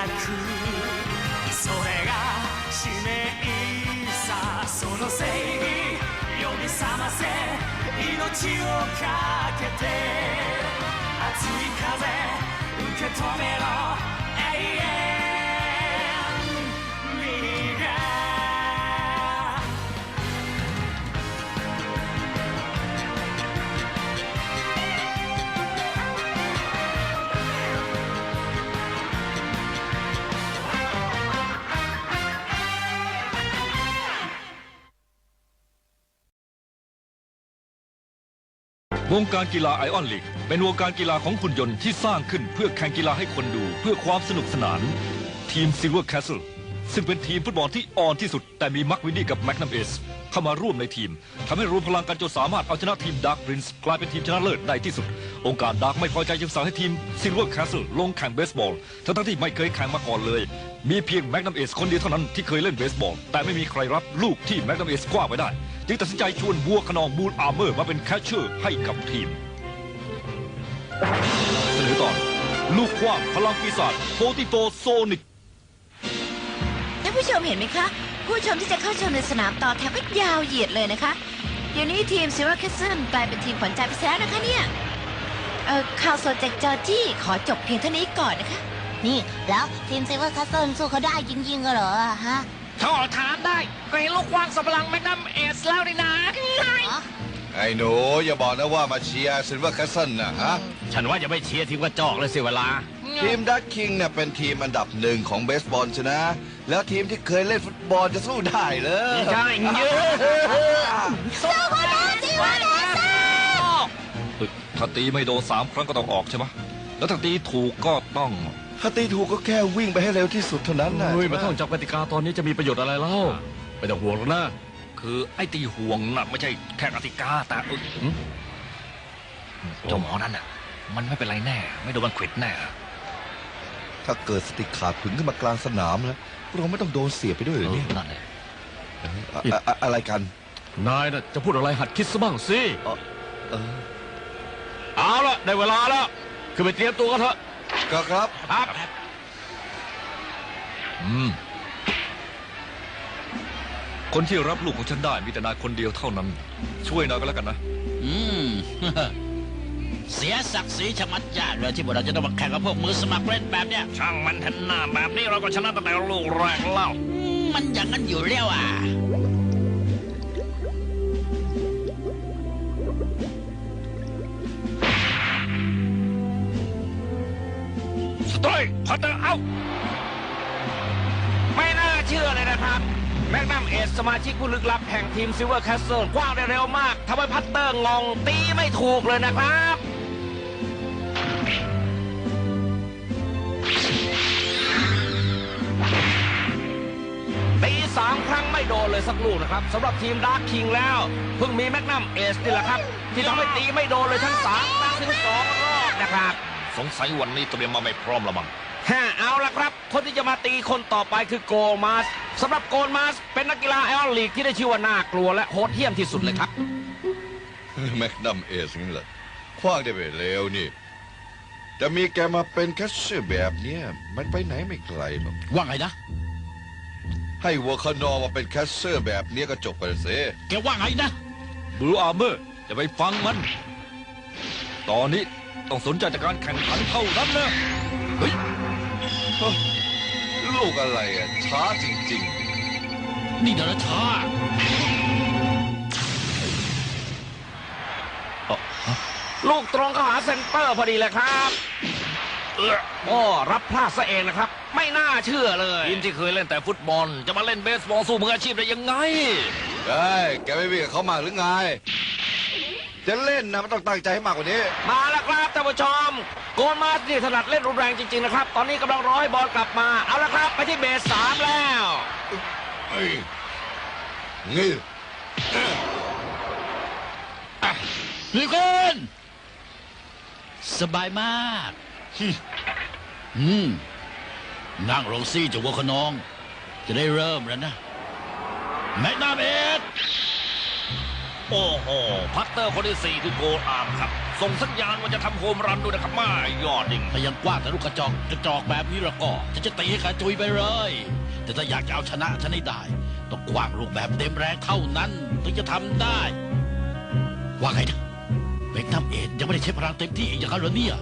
くそれが使命さその正義呼び覚ませ命をかけて熱い風受け止めろ永遠วงการกีฬาไอออนลีกเป็นวงการกีฬาของหุ่นยนต์ที่สร้างขึ้นเพื่อแข่งกีฬาให้คนดูเพื่อความสนุกสนานทีมซิลเวอร์แคสเซิลซึ่งเป็นทีมฟุตบอลที่อ่อนที่สุดแต่มีมักวินนี่กับแมกนัมเอสเข้ามาร่วมในทีมทำให้รวมพลังกันจนสามารถเอาชนะทีมดาร์กปรินซ์กลายเป็นทีมชนะเลิศในที่สุดองค์การดาร์กไม่พอใจจึงสั่งให้ทีมซิลเวอร์แคสเซิลลงแข่งเบสบอลทั้งที่ไม่เคยแข่งมาก่อนเลยมีเพียงแมกนัมเอสคนเดียวเท่านั้นที่เคยเล่นเบสบอลแต่ไม่มีใครรับลูกที่แมกนัมเอสคว้าไปได้จึงตัดสินใจชวนบัวขนองบูลอาร์เมอร์มาเป็นแคชเชอร์ให้กับทีมเสนอตอนลูกคว้างพลังปีศาจ44โซนิกท่านผู้ชมเห็นไหมคะผู้ชมที่จะเข้าชมในสนามต่อแถวก็ยาวเหยียดเลยนะคะเดี๋ยวนี้ทีมซิลเวอร์แคสเซิลกลายเป็นทีมขวัญใจไปแล้วนะคะเนี่ยข่าวสดจากจอร์จี้ขอจบเพียงเท่านี้ก่อนนะคะนี่แล้วทีมซิลเวอร์แคสเซิลสู้เขาได้จริงๆเหรอฮะถ้าถามได้ก็เห็นลูกวางสับพลังแมกนัมเอสแล้วนี่นะไอ้หนูอย่าบอกนะว่ามาเชียร์ซิลเวอร์แคสเซิลนะฮะฉันว่าจะไม่เชียร์ทีมกระจอกเลยสิเวลาทีมดักคิงเนี่ยเป็นทีมอันดับหนึ่งของเบสบอลชนะแล้วทีมที่เคยเล่นฟุตบอลจะสู้ได้เลยใช่เยอะสู้คนได้ซิลเวอร์แคสเซิลถ้าตีไม่โดน3 ครั้งก็ต้องออกใช่ไหมแล้วถ้าตีถูกก็ต้องถ้าตีถูกก็แค่วิ่งไปให้เร็วที่สุดเท่านั้นนะเฮ้ยมาท่องจำกติกาตอนนี้จะมีประโยชน์อะไรเล่าไม่ต้องห่วงหรอกนะคือไอ้ตีห่วงน่ะไม่ใช่แค่กติกาแต่เจ้าหมอนั่นน่ะมันไม่เป็นไรแน่ไม่โดนมันขวิดแน่ถ้าเกิดสติขาดผึ่งขึ้นมากลางสนามแล้วเราไม่ต้องโดนเสียไปด้วยหรือเนี่ยนั่นเลยอะไรกันนายน่ะจะพูดอะไรหัดคิดซะบ้างสิเอาละได้เวลาแล้วคือไปเตรียมตัวกันเถอะครับคนที่รับลูกของฉันได้มีแต่นายคนเดียวเท่านั้นช่วยนายก็แล้วกันนะเสียศักดิ์ศรีชะมัดจ้าเลยที่พวกเราจะต้องมาแข่งกับพวกมือสมัครเล่นแบบเนี้ยช่างมันทันหน้าแบบนี้เราก็ชนะตั้งแต่ลูกแรกเล่ามันอย่างนั้นอยู่แล้วสตอยพัตเตอร์เอาไม่น่าเชื่อเลยนะครับแมกนัมเอสสมาชิกผู้ลึกลับแห่งทีมซิลเวอร์แคสเซิลกว้างได้เร็วมากทำให้พัตเตอร์งงตีไม่ถูกเลยนะครับตี3 ครั้งไม่โดนเลยสักลูกนะครับสำหรับทีมดาร์คคิงแล้วเพิ่งมีแมกนัมเอสนี่แหละครับที่ทำให้ตีไม่โดนเลยทั้ง3 ครั้งถึง2 รอบนะครับสงสัยวันนี้เตรียมมาไม่พร้อมละมั้งเอาละครับคนที่จะมาตีคนต่อไปคือโกลมาสสำหรับโกลมาสเป็นนักกีฬาไอออนลีกที่ได้ชื่อว่าน่ากลัวและโหดเหี้ยมที่สุดเลยครับแมกนัมเอสนี่แหละคว้างได้ไปเร็วนี่จะมีแกมาเป็นแคชเชอร์แบบนี้มันไปไหนไม่ไกลหรอกว่าไงนะให้วัวขนองมาเป็นแคชเชอร์แบบนี้ก็จบไปเสียแกว่าไงนะบลูอาร์เมอร์จะไปฟังมันตอนนี้ต้องสนใจจากการแข่งขันเท่านั้นนะเฮ้ยลูกอะไรช้าจริงๆนี่เดี๋ยวช้าลูกตรงเข้าหาเซนเตอร์พอดีเลยครับรับพลาดซะเองนะครับไม่น่าเชื่อเลยทีมที่เคยเล่นแต่ฟุตบอลจะมาเล่นเบสบอลสู้มืออาชีพได้ยังไงแกไม่วิ่งกับเขามากหรือไงจะเล่นนะมันต้องตั้งใจให้มากกว่านี้มาแล้วครับท่านผู้ชมโกลมาสนี่ถนัดเล่นรุนแรงจริงๆนะครับตอนนี้กำลังรอให้บอลกลับมาเอาละครับไปที่เบส3แล้วนี่รีบขึ้นสบายมากนั่งลงซี่จากวัวขนองจะได้เริ่มแล้วนะแมกนัมเอสโอ้โหพัตเตอร์คนที่4คือโกลอาร์มครับ ส่งสัญญาณว่าจะทำโฮมรันด้วยนะครับมายอดจริง ถ้ายังกว้างแต่ลูกกระจอกแบบนี้แล้วก็จะตีให้กระจุยไปเลย แต่ถ้าอยากจะเอาชนะฉันให้ได้ ต้องกว้างลูกแบบเต็มแรงเท่านั้นถึงจะทำได้ ว่าไงนะเบคนัมเอ็ดยังไม่ได้ใช้พลังเต็มที่อีกอย่างนั้นเหรอเนี่ย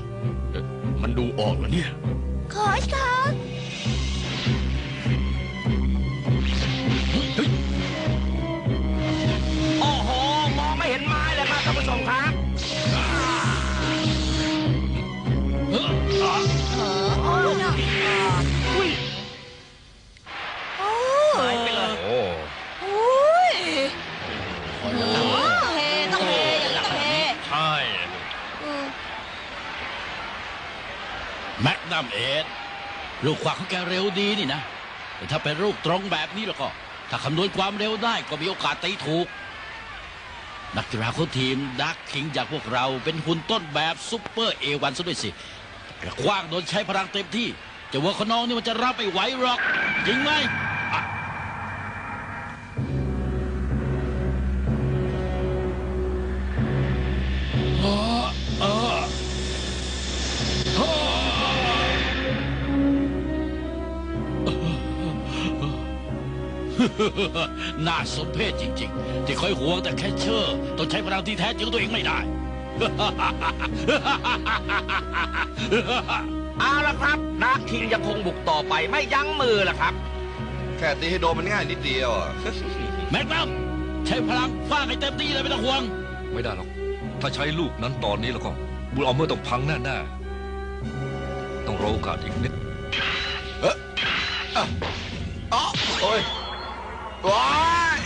มันดูออกเหรอเนี่ย โค้ชครับ โอ้โห มองไม่เห็นไม้เลยครับท่านผู้ชมครับ โอ้ยอุ้ยโอ้ หายไปเลย โอ้ โอ้ยโอ้เฮต้องเฮอย่างนี้ต้องเฮ ใช่ อืม แมกนัมเอ็ดลูกขวาของแกเร็วดีนี่นะ แต่ถ้าเป็นลูกตรงแบบนี้แล้วก็ ถ้าคำนวณความเร็วได้ก็มีโอกาสตีถูก นักกีฬาของทีมดักคิงจากพวกเราเป็นหุ่นต้นแบบซุปเปอร์เอวันซะด้วยสิแต่คว้างโดนใช้พลังเต็มที่จะว่าขนองนี่มันจะรับไม่ไหวหรอก จริงไหมอ่ะ น่าสมเพชจริงๆ ที่คอยห่วงแต่แค่เชื่อต้องใช้พลังที่แท้จริงของตัวเองไม่ได้ เอาละครับดาร์คคิงยังคงบุกต่อไปไม่ยั้งมือละครับ แค่ตีให้โดนมันง่ายนิดเดียวอ่ะ แม็กนัมใช้พลังฟาดให้เต็มที่เลยไม่ต้องห่วง ไม่ได้หรอก ถ้าใช้ลูกนั้นตอนนี้แล้วก็บูลอัลเมอร์ต้องพังแน่ๆต้องรอโอกาสอีกนิด โอ้ยว้าย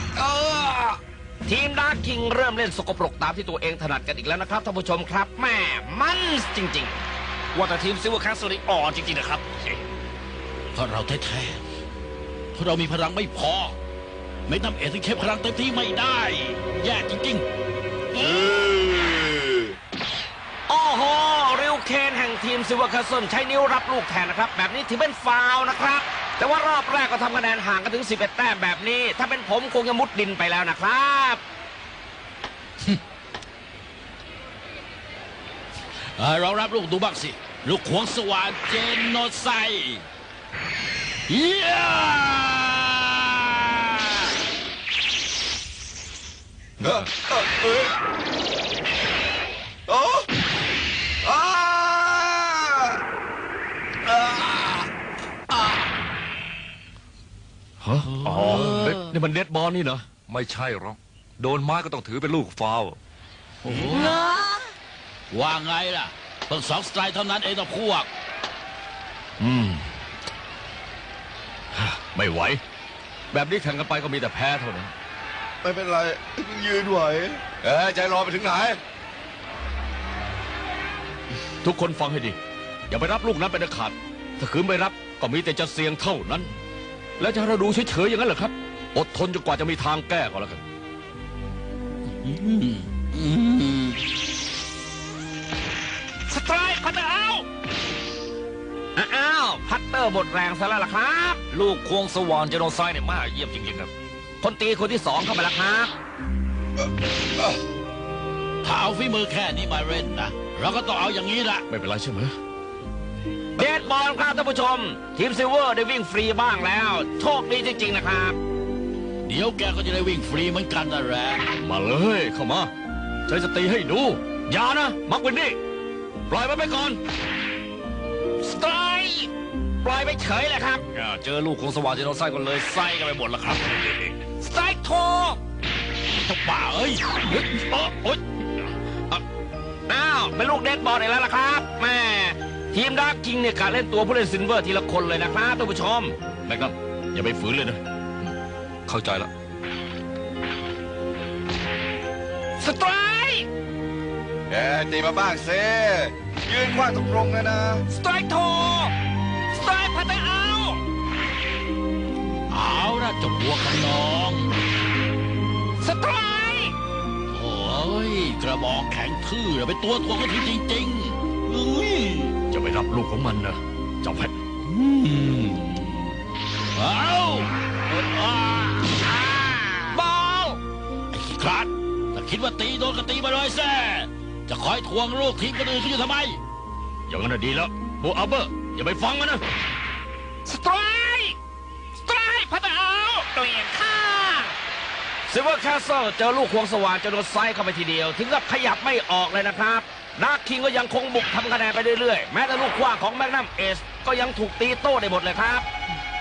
ทีมดาร์คคิงเริ่มเล่นสกปรกตามที่ตัวเองถนัดกันอีกแล้วนะครับท่านผู้ชมครับแม่มันจริงๆ ว่าแต่ทีมซิลเวอร์แคสเซิลอ่อนจริงๆนะครับ เพราะเราแท้ๆเพราะเรามีพลังไม่พอแม็กนัมเอ็ดถึงใช้พลังเต็มที่ไม่ได้ แย่จริง โอ้โหริวเคนแห่งทีมซิลเวอร์แคสเซิลใช้นิ้วรับลูกแทนนะครับแบบนี้ถือเป็นฟาวล์นะครับ แต่ว่ารอบแรกก็ทำคะแนนห่างกันถึง 11 แต้มแบบนี้ ถ้าเป็นผมคงจะมุดดินไปแล้วนะครับ ๆเรารับลูกดูบ้างสิ ลูกขวงสว่านเจนโนไซเย้ โอ้อ้า อ๋อนี่มันเน็ตบอลนี่เนอะไม่ใช่หรอก โดนไม้ก็ต้องถือเป็นลูกฟาวล์ ว่าไงล่ะเพิ่ง2 สไตล์เท่านั้นเองนะพวก ไม่ไหว แบบนี้แข่งกันไปก็มีแต่แพ้เท่านั้น ไม่เป็นไรยืนไหวใจรอไปถึงไหน ทุกคนฟังให้ดี อย่าไปรับลูกนั้นเป็นเด็ดขาด ถ้าขืนไปรับก็มีแต่จะเสี่ยงเท่านั้น แล้วจะให้เราดูเฉยๆอย่างนั้นเหรอครับ อดทนจนกว่าจะมีทางแก้ก็แล้วกัน สไตร์พัตเตอร์เอาอ้าวพัตเตอร์หมดแรงซะแล้วล่ะครับ ลูกควงสว่านเจโนไซด์เนี่ยมากเยี่ยมจริงๆครับ คนตีคนที่ 2เข้ามาแล้วครับ ถ้าเอาฝีมือแค่นี้มาเล่นนะ เราก็ต้องเอาอย่างนี้ละ ไม่เป็นไรใช่ไหม เดดบอลครับท่านผู้ชม ทีมซิลเวอร์ได้วิ่งฟรีบ้างแล้ว โชคดีจริงๆนะครับ เดี๋ยวแกก็จะได้วิ่งฟรีเหมือนกันนั่นแหละ มาเลยเข้ามาใช้สติให้ดู อย่านะ มักวินนี่ปล่อยมันไปก่อน สไตร์ปล่อยไปเฉยเลยครับ เจอลูกควงสว่านเจโนไซด์ก็เลยไส้กันไปหมดแล้วครับ สไตร์โท เจ้าป่าเอ้ยเฮ้ยโอ๊ย อ้าวเป็นลูกเดดบอลอีกแล้วล่ะครับแม่ทีมดาร์กคิงเนี่ยการเล่นตัวผู้เล่นซิลเวอร์ทีละคนเลยนะครับท่านผู้ชม แม็กนัมอย่าไปฝืนเลยนะ เข้าใจแล้ว สไตร์ ตีมาบ้างเซยืนขว้างตรงๆเลยนะ สไตร์โทสไตร์พัตเตอร์เอา เอาละเจบหัวขนอง สไตร์ โอ้ยกระบอกแข็งทื่อเป็นตัวถ่วงกันทีจริงๆอุ้ย จะไปรับลูกของมันนะเจ้าแพท เอาบอล ไอ้ขี้คลาดถ้าคิดว่าตีโดนก็ตีมาเลยแซ่ จะคอยทวงลูกทีมคนอื่นเขาอยู่ทำไม อย่างนั้นนะดีแล้วบูอาเบอร์อย่าไปฟังมันนะ สไตร์สไตร์พัดเอาเปลี่ยนข้างซิลเวอร์แคสเซิลเจอลูกควงสว่านจะโดนไซด์เข้าไปทีเดียว ถึงกับขยับไม่ออกเลยนะครับดาร์คคิงก็ยังคงบุกทำคะแนนไปเรื่อยๆแม้แต่ลูกขว้างของแมกนัมเอสก็ยังถูกตีโต้ได้หมดเลยครับ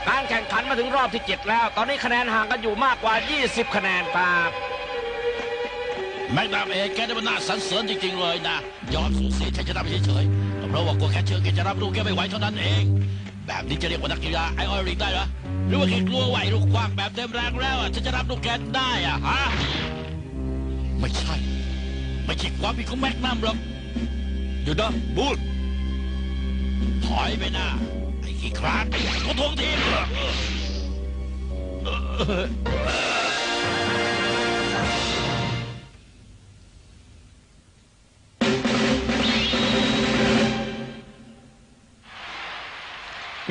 การแข่งขันมาถึงรอบที่ 7 แล้ว ตอนนี้คะแนนห่างกันอยู่มากกว่า 20 คะแนนครับ แม็กนัมเอแกได้มันน่าสรรเสริญจริงๆเลยนะ ยอมสูญเสียชัยชนะไปเฉยๆเพราะว่ากลัวแค่เชิงแกจะรับลูกแกไม่ไหวเท่านั้นเอง แบบนี้จะเรียกว่านักกีฬาไอออริกได้เหรอหรือว่าแค่กลัวไหวลูกขว้างแบบเต็มแรงแล้วฉันจะรับลูกแกได้อะฮะไม่ใช่ความผิดของแม็กนัมหรอก หยุดนะบูธ ถอยไปหน้าไอ้ขี้คลาดเขาทวงทีม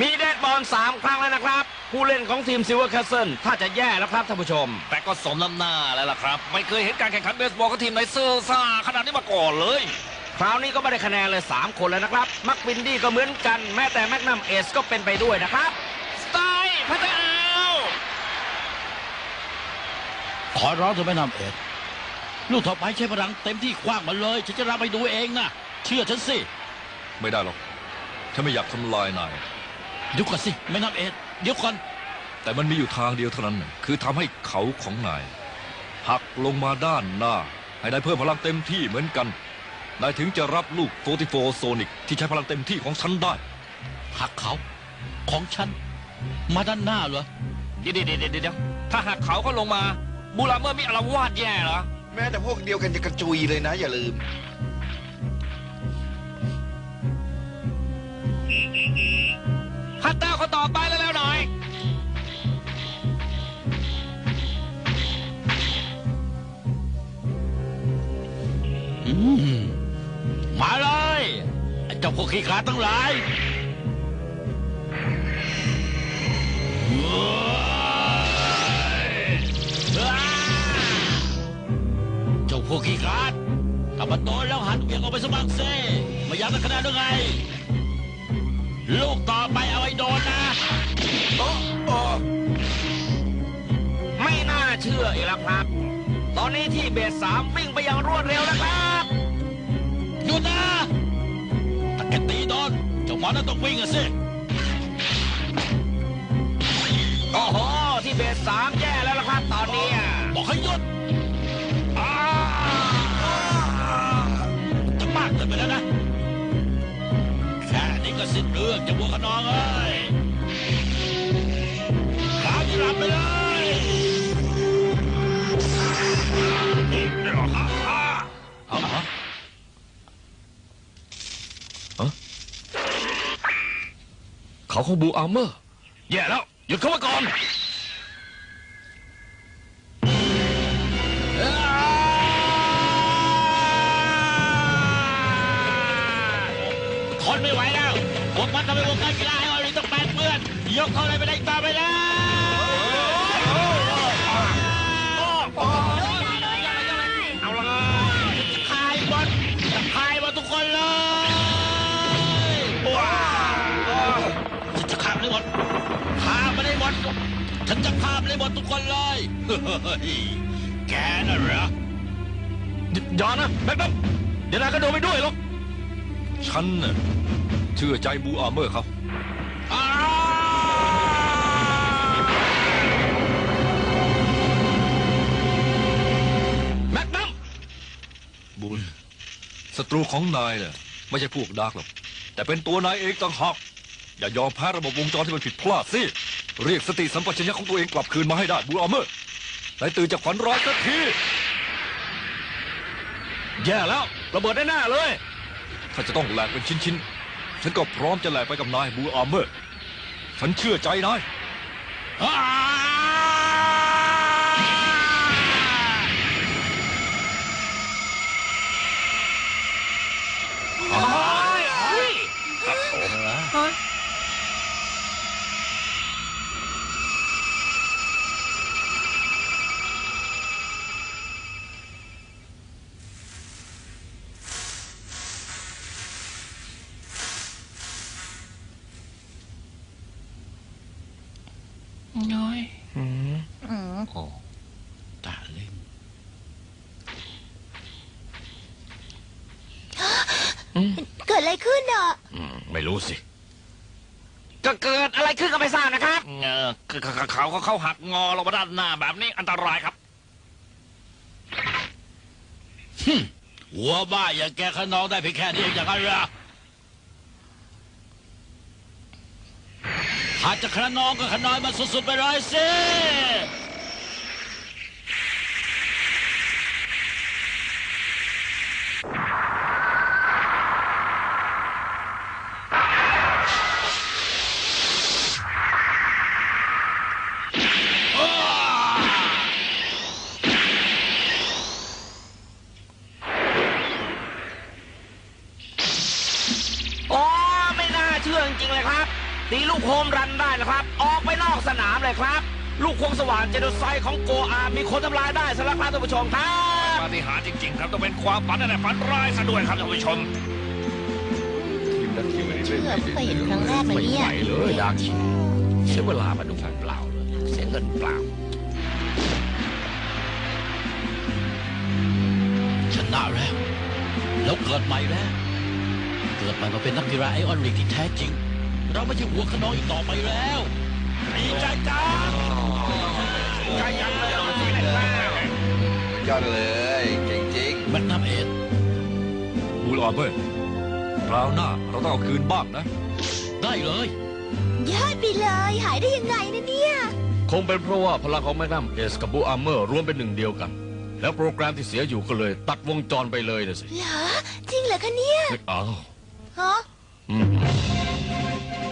มีเดดบอล3 ครั้งแล้วนะครับ ผู้เล่นของทีมซิลเวอร์แคสเซิลถ้าจะแย่แล้วครับท่านผู้ชม แต่ก็สมน้ำหน้าแล้วล่ะครับ ไม่เคยเห็นการแข่งขันเบสบอลกับทีมไหนเซอร์ซ่าขนาดนี้มาก่อนเลย คราวนี้ก็ไม่ได้คะแนนเลย 3 คนแล้วนะครับ มักวินดี้ก็เหมือนกันแม้แต่แมกนัมเอสก็เป็นไปด้วยนะครับสไตล์พัทเอา ขอร้องเธอไม่นำเอ็ดลูกต่อไปใช้พลังเต็มที่คว้างมาเลยฉันจะรับไปดูเองนะเชื่อฉันสิ ไม่ได้หรอกฉันไม่อยากทำลายนาย เดี๋ยวก่อนสิไม่นำเอ็ดเดี๋ยวก่อน แต่มันมีอยู่ทางเดียวเท่านั้นน่ะคือทำให้เขาของนายหักลงมาด้านหน้า ให้ได้เพิ่มพลังเต็มที่เหมือนกันนายถึงจะรับลูก44โซนิกที่ใช้พลังเต็มที่ของฉันได้ หักเขาของฉันมาด้านหน้าเหรอ เดี๋ยวถ้าหักเขาก็ลงมาบูราเมอร์มีอารวาสแย่เหรอ แม้แต่พวกเดียวกันจะกระจุยเลยนะ อย่าลืม ฮัตเตอร์เขาต่อไปแล้วหน่อย มาเลยไอ้เจ้าพวกขี้ขลาดทั้งหลายเจ้าพวกขี้ขลาดถ้ามันโดนแล้วหันเบี่ยงออกไปสมัครเซ่ไม่อยากได้คะแนนหรือไงลูกต่อไปเอาไอ้โดนนะ ไม่น่าเชื่ออีกแล้วครับ ตอนนี้ที่เบส3วิ่งไปอย่างรวดเร็วนะครับ หยุดนะถ้าแกตีโดนเจ้าหมอนั่นต้องวิ่งอะสิ โอ้โหที่เบส3แย่แล้วล่ะครับตอนนี้ บอกให้หยุดจะมากเกินไปแล้วนะแค่นี้ก็สิ้นเรื่องจะบัวขนองเอ้ยขาที่รับไปเลยเอาฮะ เขาของบูอาร์เมอร์แย่แล้วหยุดเขาไว้ก่อน ทนไม่ไหวแล้วพวกมันทำให้วงการกีฬาให้ออริต้องแปดเปื้อนยกเท่าไรไม่ได้ต่อไปแล้วเอาละ จะคายบอลทุกคนเลยฉันจะฆ่ามันให้หมดฉันจะฆ่ามันให้หมดทุกคนเลยแกน่ะเหรอ อย่านะแม็กนัมเดี๋ยวนายก็โดนไปด้วยหรอกฉันน่ะเชื่อใจบูอาร์เมอร์เขาแม็กนัม บูลศัตรูของนายเนี่ยไม่ใช่พวกดาร์กหรอกแต่เป็นตัวนายเองต่างหากอย่ายอมแพ้ระบบวงจรที่มันผิดพลาดสิเรียกสติสัมปชัญญะของตัวเองกลับคืนมาให้ได้บูอาร์เมอร์นายตื่นจากฝันร้ายสักทีแย่แล้วระเบิดได้หน้าเลยถ้าจะต้องแหลกเป็นชิ้นๆฉันก็พร้อมจะแหลกไปกับนายบูอาร์เมอร์ฉันเชื่อใจนาย น้อย อืม อ๋อตาเล่น เกิดอะไรขึ้นอ่ะ ไม่รู้สิ ก็เกิดอะไรขึ้นก็ไม่ทราบนะครับ คือเขาหักงอลงมาด้านหน้าแบบนี้อันตรายครับ หัวบ้าอย่างแกขนองได้เพียงแค่นี้เองอย่างไรล่ะหากจะขนองก็ขนอยมาสุดๆไปเลยสิ โอ้ไม่น่าเชื่อจริงๆเลยครับตีลูกโฮมรันได้นะครับ ออกไปนอกสนามเลยครับ ลูกควงสว่านเจโนไซด์ของโกอามีคนทำลายได้สำหรับท่านผู้ชมครับ ปาฏิหาริย์จริงๆครับต้องเป็นความฝันแต่ฝันร้ายซะด้วยครับท่านผู้ชม ทีมนักทีมนี้ เชื่ เล่น อ ดี เพิ่งเคยเห็นครั้งแรกเลยเนี่ย ไม่ไหวเลยดาคินเสียเวลามาดูเปล่าเลยเสียเงินเปล่า ชนะแล้ว แล้วเกิดใหม่แล้ว เกิดใหม่มาเป็นนักกีฬาไอออนลีกที่แท้จริง เราไม่ใช่หัวขนองอีกต่อไปแล้วดีใจจัง ใจยังเลยเราที่ไหนแล้ว ยอดเลยเก่งจริง แมกนัมเอส บูลออเบอร์คราวหน้าเราต้องเอาคืนบ้างนะ ได้เลย ยอดไปเลย หายได้ยังไงนะเนี่ย คงเป็นเพราะว่าพลังของแมกนัมเอสกับบูอาร์เมอร์รวมเป็นหนึ่งเดียวกัน แล้วโปรแกรมที่เสียอยู่ก็เลยตัดวงจรไปเลยนะสิ เหรอ จริงเหรอคะเนี่ย นึกเอา ฮะ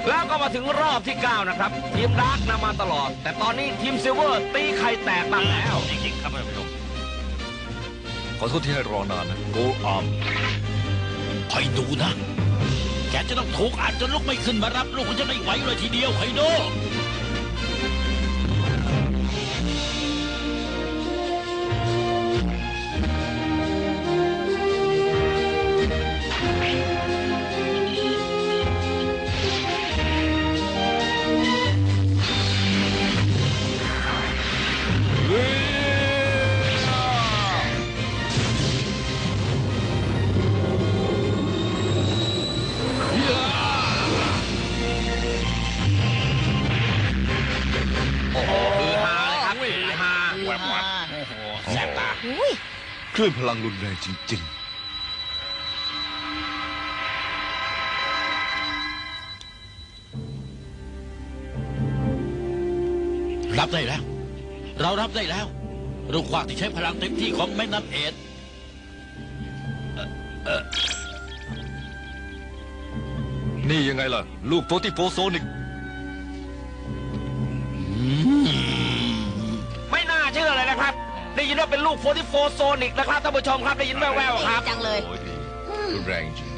แล้วก็มาถึงรอบที่ 9 นะครับ ทีมดาร์กนำมาตลอด แต่ตอนนี้ทีมซิลเวอร์ตีไข่แตกบ้างแล้ว จริงๆครับท่านผู้ชมขอโทษที่ให้รอนานนะโกอาร์ม คอยดูนะ แกจะต้องถูกอัดจนลุกไม่ขึ้นมารับลูกของฉันไม่ไหวเลยทีเดียวคอยดู โอ้โหคือฮาเลยครับคือฮา แวบ แสบตา อุ้ย คลื่นพลังรุนแรงจริง รับได้แล้ว เรารับได้แล้วลูกขวากที่ใช้พลังเต็มที่ของแมกนัมเอส นี่ยังไงล่ะ ลูก44โซนิก ไม่น่าเชื่อเลยนะครับ ได้ยินว่าเป็นลูก44โซนิกนะครับท่านผู้ชมครับได้ยินแว่วๆครับ จังเลย ๆ โอ้ยดีรุนแรงจริง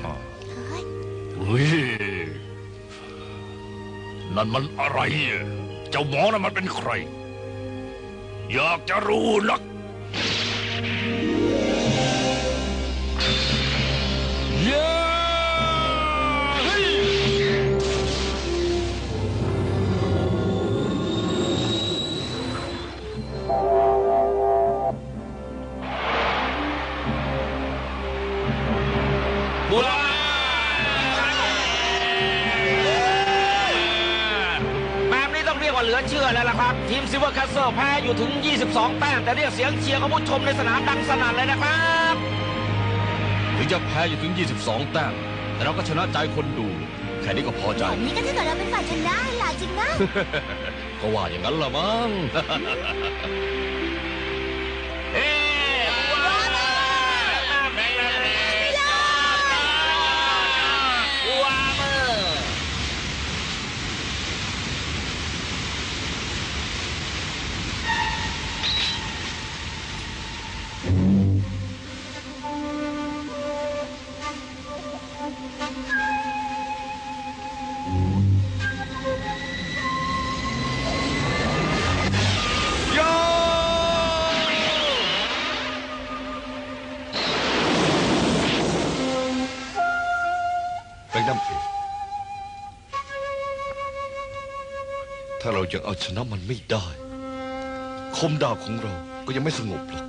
เฮ้ย เฮ้ย นั่นมันอะไรอะเจ้าหมอนั่นมันเป็นใคร อยากจะรู้นักเย้เฮ้ย บุลาแบบนี้ต้องเรียกว่าเหลือเชื่อแล้วล่ะครับ ทีมซิลเวอร์แคสเซิลแพ้อยู่ถึง 22 แต้มแต่เรียกเสียงเชียร์ของผู้ชมในสนามดังสนั่นเลยนะครับ ถึงจะแพ้อยู่ถึง 22 แต้ม แต่เราก็ชนะใจคนดู แค่นี้ก็พอใจ แบบนี้ก็ถ้าเกิดเราเป็นฝ่ายชนะล่ะจริงนะ ก็ว่าอย่างนั้นละมั้ง เอ๊ะว้าวแมงนาเรว้าว โย แมกนัมเอสถ้า าเรายังเอาชนะมันไม่ได้ คมดาบของเราก็ยังไม่สงบหรอก